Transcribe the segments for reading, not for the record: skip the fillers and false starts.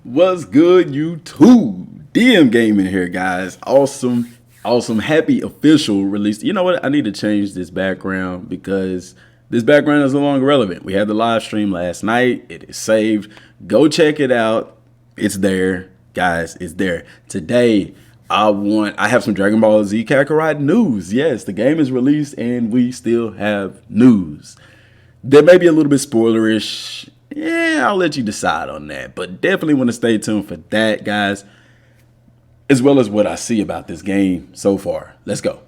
What's good, YouTube? Dmgaming here, guys. Awesome, awesome, happy official release. You know what? I need to change this background because this background is no longer relevant. We had the live stream last night. It is saved. Go check it out. It's there, guys. It's there. Today, I have some Dragon Ball Z Kakarot news. Yes, the game is released and we still have news. There may be a little bit spoilerish. Yeah, I'll let you decide on that. But definitely want to stay tuned for that, guys, as well as what I see about this game so far. Let's go.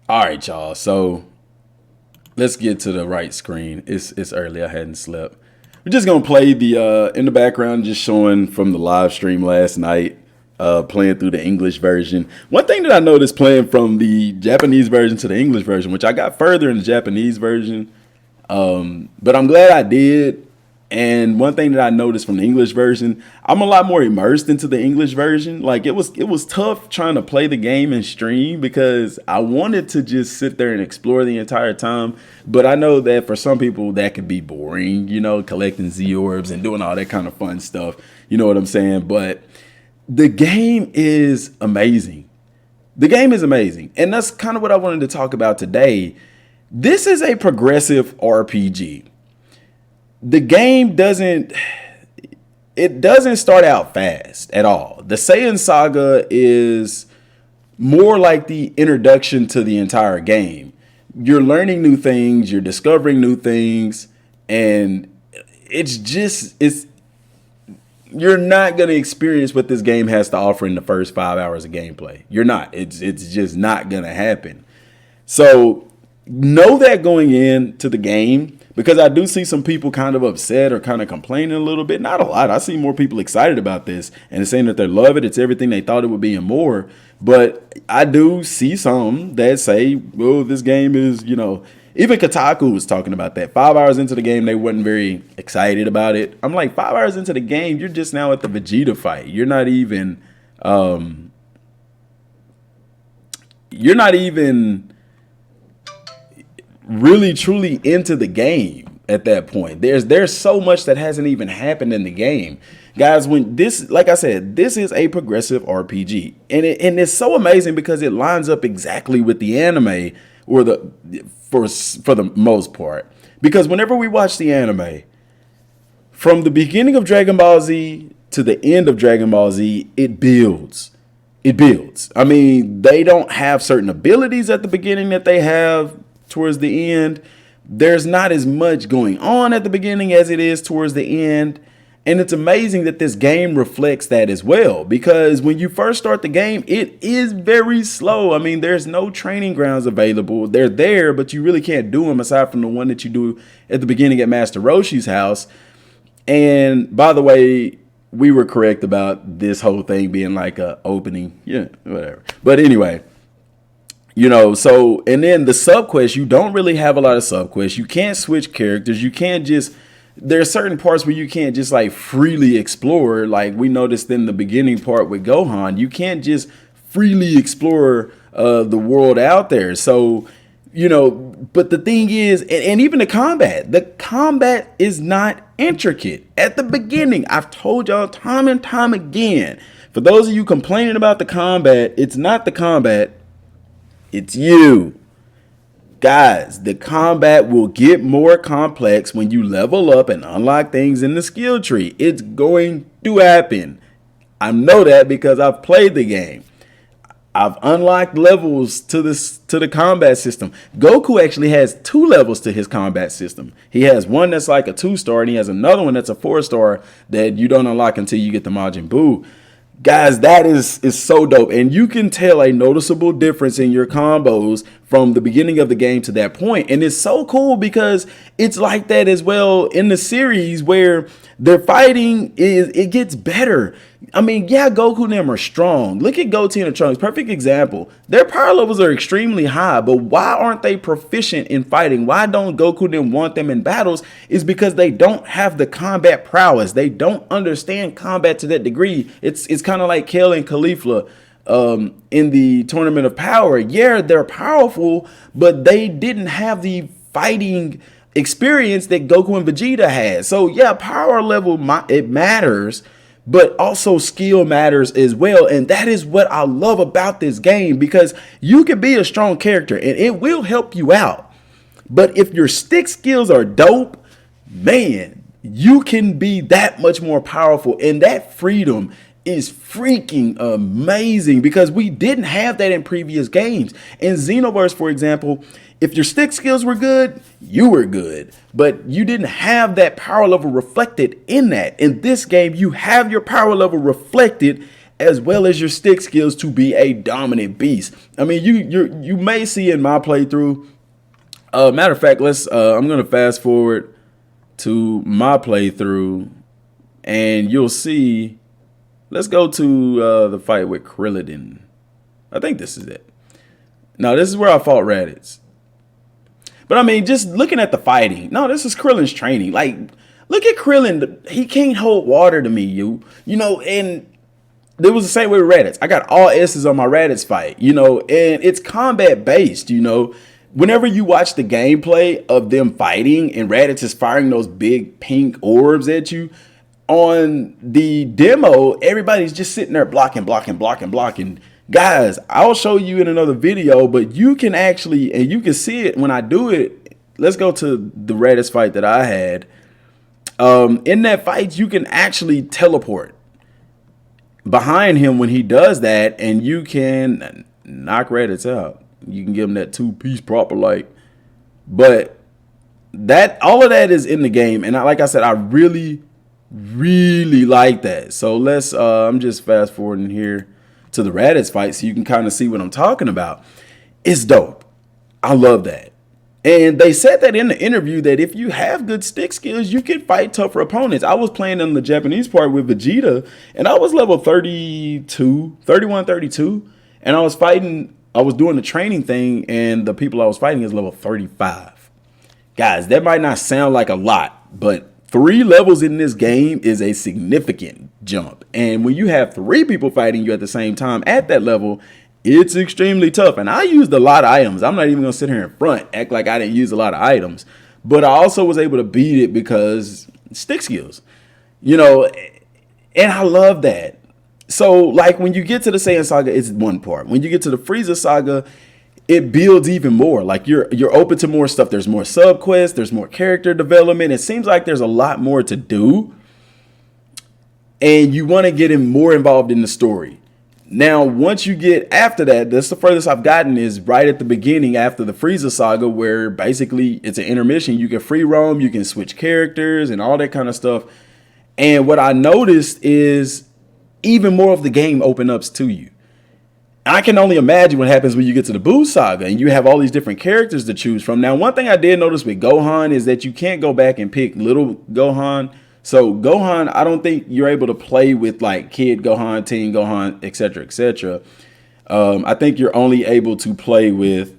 All right, y'all. So let's get to the right screen. It's early. I hadn't slept. We're just gonna play the in the background, just showing from the live stream last night, playing through the English version. One thing that I noticed playing from the Japanese version to the English version, which I got further in the Japanese version, but I'm glad I did. And one thing that I noticed from the English version, I'm a lot more immersed into the English version. Like it was tough trying to play the game and stream because I wanted to just sit there and explore the entire time. But I know that for some people that could be boring, you know, collecting Z orbs and doing all that kind of fun stuff. You know what I'm saying? But the game is amazing. The game is amazing. And that's kind of what I wanted to talk about today. This is a progressive RPG. The game doesn't start out fast at all. The Saiyan Saga is more like the introduction to the entire game. You're learning new things, you're discovering new things, and you're not going to experience what this game has to offer in the first 5 hours of gameplay. You're not. It's just not going to happen. So know that going into the game, because I do see some people kind of upset or kind of complaining a little bit. Not a lot. I see more people excited about this and saying that they love it. It's everything they thought it would be and more. But I do see some that say, well, this game is, you know, even Kotaku was talking about that. 5 hours into the game, they wasn't very excited about it. I'm like, 5 hours into the game, you're just now at the Vegeta fight. You're not even really truly into the game at that point. There's so much that hasn't even happened in the game, guys. When this, like I said, this is a progressive RPG, and it's so amazing because it lines up exactly with the anime, or for the most part. Because whenever we watch the anime, from the beginning of Dragon Ball Z to the end of Dragon Ball Z, it builds. It builds. I mean, they don't have certain abilities at the beginning that they have towards the end. There's not as much going on at the beginning as it is towards the end. And it's amazing that this game reflects that as well, because when you first start the game, it is very slow. I mean, there's no training grounds available. They're there, but you really can't do them aside from the one that you do at the beginning at Master Roshi's house. And by the way, we were correct about this whole thing being like a opening. Yeah, whatever. But anyway, you know, so, and then the sub quests, you don't really have a lot of sub quests. You can't switch characters. You can't just, there are certain parts where you can't just like freely explore. Like we noticed in the beginning part with Gohan, you can't just freely explore the world out there. So, you know, but the thing is, and even the combat is not intricate at the beginning. I've told y'all time and time again, for those of you complaining about the combat, it's not the combat. It's you. Guys, the combat will get more complex when you level up and unlock things in the skill tree. It's going to happen. I know that because I've played the game. I've unlocked levels to the combat system. Goku actually has 2 levels to his combat system. He has one that's like a 2-star, and he has another one that's a 4-star that you don't unlock until you get the Majin Buu. Guys, that is so dope. And you can tell a noticeable difference in your combos from the beginning of the game to that point. And it's so cool because it's like that as well in the series where their fighting it gets better. I mean, yeah, Goku and them are strong. Look at Goten and Trunks, perfect example. Their power levels are extremely high, but why aren't they proficient in fighting? Why don't Goku and them want them in battles? Is because they don't have the combat prowess. They don't understand combat to that degree. It's kind of like Kale and Caulifla in the Tournament of Power. Yeah, they're powerful, but they didn't have the fighting experience that Goku and Vegeta had. So yeah, power level, it matters, but also skill matters as well. And that is what I love about this game, because you can be a strong character and it will help you out. But if your stick skills are dope, man, you can be that much more powerful. And that freedom is freaking amazing, because we didn't have that in previous games. In Xenoverse, for example, if your stick skills were good, you were good, but you didn't have that power level reflected in that. In this game, you have your power level reflected as well as your stick skills to be a dominant beast. I mean, you may see in my playthrough. Matter of fact, I'm gonna fast forward to my playthrough, and you'll see. Let's go to the fight with Krillin. I think this is it. No, this is where I fought Raditz. But I mean, just looking at the fighting. No, this is Krillin's training. Like, look at Krillin. He can't hold water to me, you know, and it was the same way with Raditz. I got all S's on my Raditz fight, you know, and it's combat based, you know. Whenever you watch the gameplay of them fighting and Raditz is firing those big pink orbs at you, on the demo, everybody's just sitting there blocking. Guys, I'll show you in another video, but you can actually, and you can see it when I do it. Let's go to the Raditz fight that I had. In that fight, you can actually teleport behind him when he does that, and you can knock Raditz out. You can give him that 2-piece proper like. But that, all of that is in the game, and like I said, I really like that. So let's I'm just fast forwarding here to the Raditz fight so you can kind of see what I'm talking about. It's dope. I love that. And they said that in the interview that if you have good stick skills, you can fight tougher opponents. I was playing on the Japanese part with Vegeta, and I was level 32, and I was doing the training thing, and the people I was fighting is level 35. Guys, that might not sound like a lot, but 3 levels in this game is a significant jump. And when you have 3 people fighting you at the same time at that level, it's extremely tough. And I used a lot of items. I'm not even going to sit here in front, act like I didn't use a lot of items. But I also was able to beat it because stick skills, you know, and I love that. So, like, when you get to the Saiyan Saga, it's one part. When you get to the Frieza Saga, it builds even more. Like, you're open to more stuff. There's more sub quests. There's more character development. It seems like there's a lot more to do, and you want to get more involved in the story. Now, once you get after that, that's the furthest I've gotten is right at the beginning after the Frieza Saga, where basically it's an intermission. You can free roam, you can switch characters and all that kind of stuff. And what I noticed is even more of the game open up to you. I can only imagine what happens when you get to the Buu Saga and you have all these different characters to choose from. Now, one thing I did notice with Gohan is that you can't go back and pick little Gohan. So Gohan, I don't think you're able to play with like Kid Gohan, Teen Gohan, etc., etc. I think you're only able to play with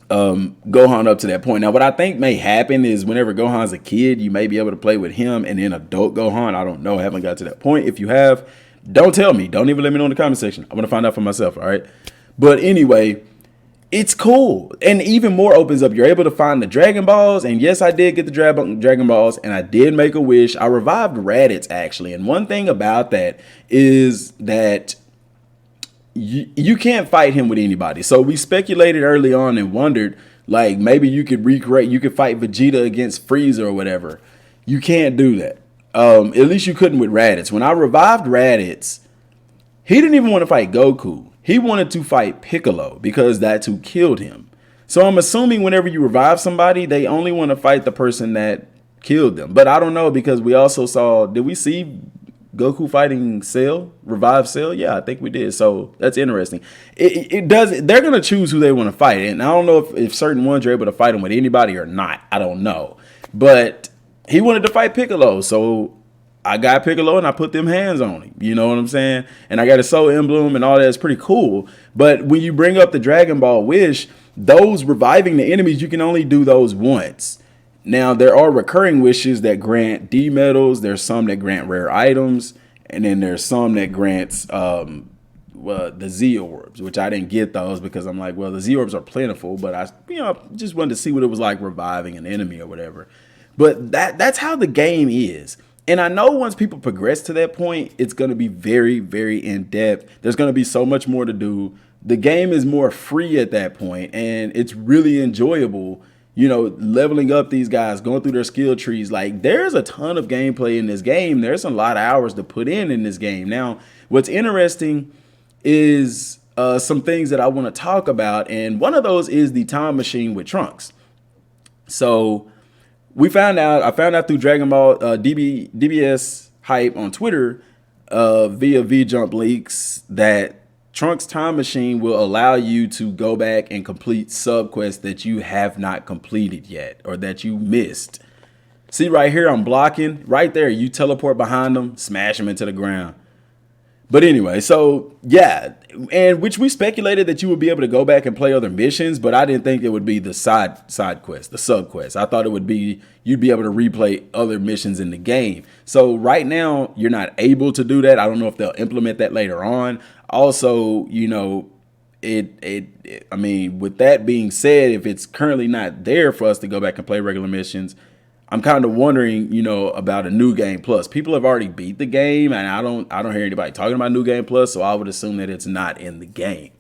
Gohan up to that point. Now, what I think may happen is whenever Gohan's a kid, you may be able to play with him, and then adult Gohan, I don't know, I haven't got to that point. If you have, don't tell me. Don't even let me know in the comment section. I'm going to find out for myself, all right? But anyway, it's cool. And even more opens up. You're able to find the Dragon Balls. And yes, I did get the Dragon Balls, and I did make a wish. I revived Raditz, actually. And one thing about that is that you can't fight him with anybody. So we speculated early on and wondered, like, maybe you could fight Vegeta against Frieza or whatever. You can't do that. At least you couldn't with Raditz. When I revived Raditz, he didn't even want to fight Goku. He wanted to fight Piccolo because that's who killed him. So I'm assuming whenever you revive somebody, they only want to fight the person that killed them. But I don't know, because we also saw, did we see Goku fighting Cell, revive Cell? Yeah, I think we did. So that's interesting. It does. They're going to choose who they want to fight. And I don't know if certain ones are able to fight them with anybody or not. I don't know. But he wanted to fight Piccolo, so I got Piccolo and I put them hands on him. You know what I'm saying? And I got a Soul Emblem and all that. It's pretty cool. But when you bring up the Dragon Ball Wish, those reviving the enemies, you can only do those once. Now, there are recurring wishes that grant D medals. There's some that grant rare items. And then there's some that grants the Z orbs, which I didn't get those because I'm like, well, the Z orbs are plentiful. But I just wanted to see what it was like reviving an enemy or whatever. But that's how the game is. And I know once people progress to that point, it's going to be very, very in-depth. There's going to be so much more to do. The game is more free at that point, and it's really enjoyable, leveling up these guys, going through their skill trees. Like, there's a ton of gameplay in this game. There's a lot of hours to put in this game. Now, what's interesting is some things that I want to talk about, and one of those is the time machine with Trunks. So I found out through Dragon Ball DBS hype on Twitter via VJump leaks that Trunks time machine will allow you to go back and complete subquests that you have not completed yet or that you missed. See right here, I'm blocking right there. You teleport behind them, smash them into the ground. But anyway, so yeah, and which we speculated that you would be able to go back and play other missions, but I didn't think it would be the side quest, the sub quest. I thought it would be you'd be able to replay other missions in the game. So right now you're not able to do that. I don't know if they'll implement that later on. Also, I mean, with that being said, if it's currently not there for us to go back and play regular missions, I'm kind of wondering, about a New Game Plus. People have already beat the game, and I don't hear anybody talking about New Game Plus, so I would assume that it's not in the game.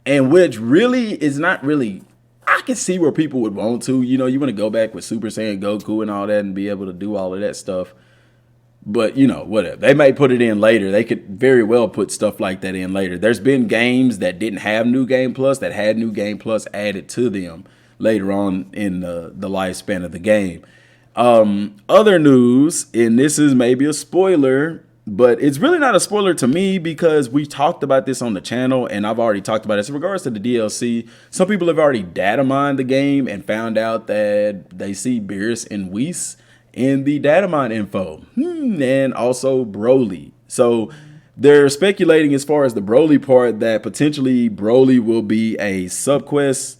And which really is not really, I can see where people would want to. You want to go back with Super Saiyan Goku and all that and be able to do all of that stuff. But, whatever. They may put it in later. They could very well put stuff like that in later. There's been games that didn't have New Game Plus that had New Game Plus added to them later on in the lifespan of the game. Other news, and this is maybe a spoiler, but it's really not a spoiler to me because we talked about this on the channel and I've already talked about it. In regards to the DLC, some people have already data mined the game and found out that they see Beerus and Whis in the data mine info, and also Broly. So they're speculating as far as the Broly part that potentially Broly will be a subquest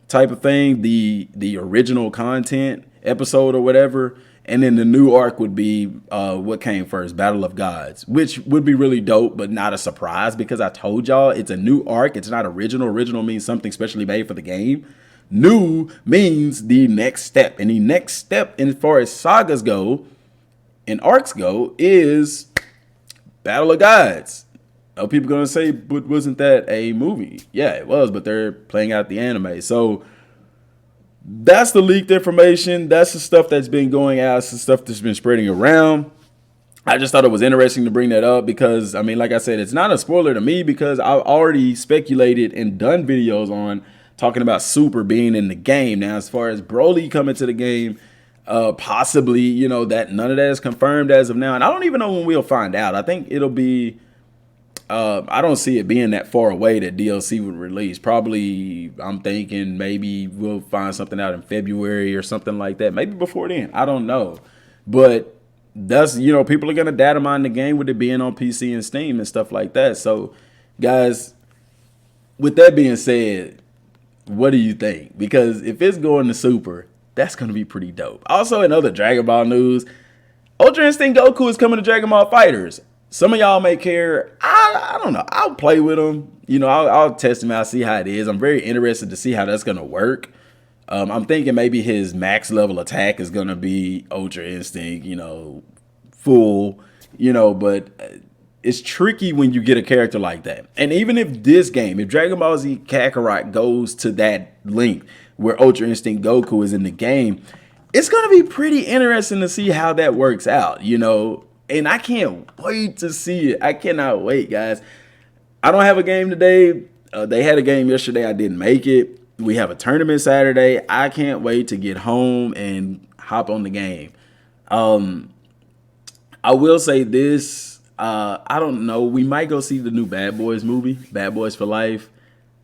type of thing, the original content episode or whatever, and then the new arc would be what came first, Battle of Gods, which would be really dope, but not a surprise because I told y'all it's a new arc. It's not original. Original means something specially made for the game. New means the next step, and the next step, as far as sagas go and arcs go, is Battle of Gods. Oh, people gonna say, but wasn't that a movie? Yeah, it was, but they're playing out the anime. So that's the leaked information. That's the stuff that's been going out. It's the stuff that's been spreading around. I just thought it was interesting to bring that up because, I mean, like I said, it's not a spoiler to me because I've already speculated and done videos on talking about Super being in the game. Now, as far as Broly coming to the game, possibly, that none of that is confirmed as of now. And I don't even know when we'll find out. I think it'll be, I don't see it being that far away that DLC would release. Probably, I'm thinking maybe we'll find something out in February or something like that. Maybe before then. I don't know. But that's, people are going to data mine the game with it being on PC and Steam and stuff like that. So, guys, with that being said, what do you think? Because if it's going to Super, that's going to be pretty dope. Also, in other Dragon Ball news, Ultra Instinct Goku is coming to Dragon Ball Fighters. Some of y'all may care. I don't know. I'll play with him. I'll test him out, see how it is. I'm very interested to see how that's going to work. I'm thinking maybe his max level attack is going to be Ultra Instinct, full, but it's tricky when you get a character like that. And even if this game, if Dragon Ball Z Kakarot goes to that length where Ultra Instinct Goku is in the game, it's going to be pretty interesting to see how that works out, And I can't wait to see it. I cannot wait, guys. I don't have a game today. They had a game yesterday. I didn't make it. We have a tournament Saturday. I can't wait to get home and hop on the game. I will say this. I don't know. We might go see the new Bad Boys movie, Bad Boys for Life.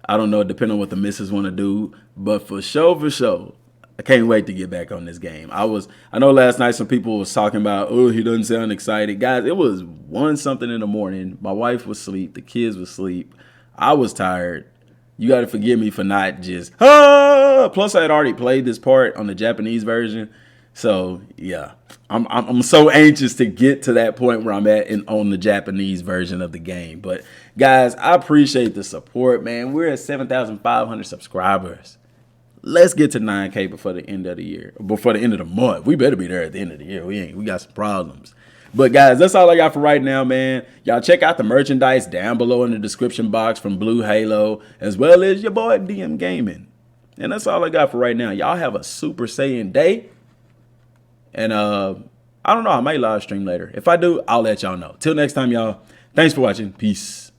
I don't know, depending on what the missus want to do. But for sure, I can't wait to get back on this game. I know last night some people was talking about, oh, he doesn't sound excited. Guys, it was 1 something in the morning. My wife was asleep. The kids was asleep. I was tired. You got to forgive me for not just, Plus, I had already played this part on the Japanese version. So, yeah, I'm so anxious to get to that point where I'm at on the Japanese version of the game. But, guys, I appreciate the support, man. We're at 7,500 subscribers. Let's get to 9K before the end of the year, before the end of the month. We better be there at the end of the year. We got some problems. But guys, that's all I got for right now, man. Y'all check out the merchandise down below in the description box from Blue Halo, as well as your boy Dmgaming. And that's all I got for right now. Y'all have a Super Saiyan day. And I don't know, I might live stream later. If I do, I'll let y'all know. Till next time, y'all. Thanks for watching. Peace.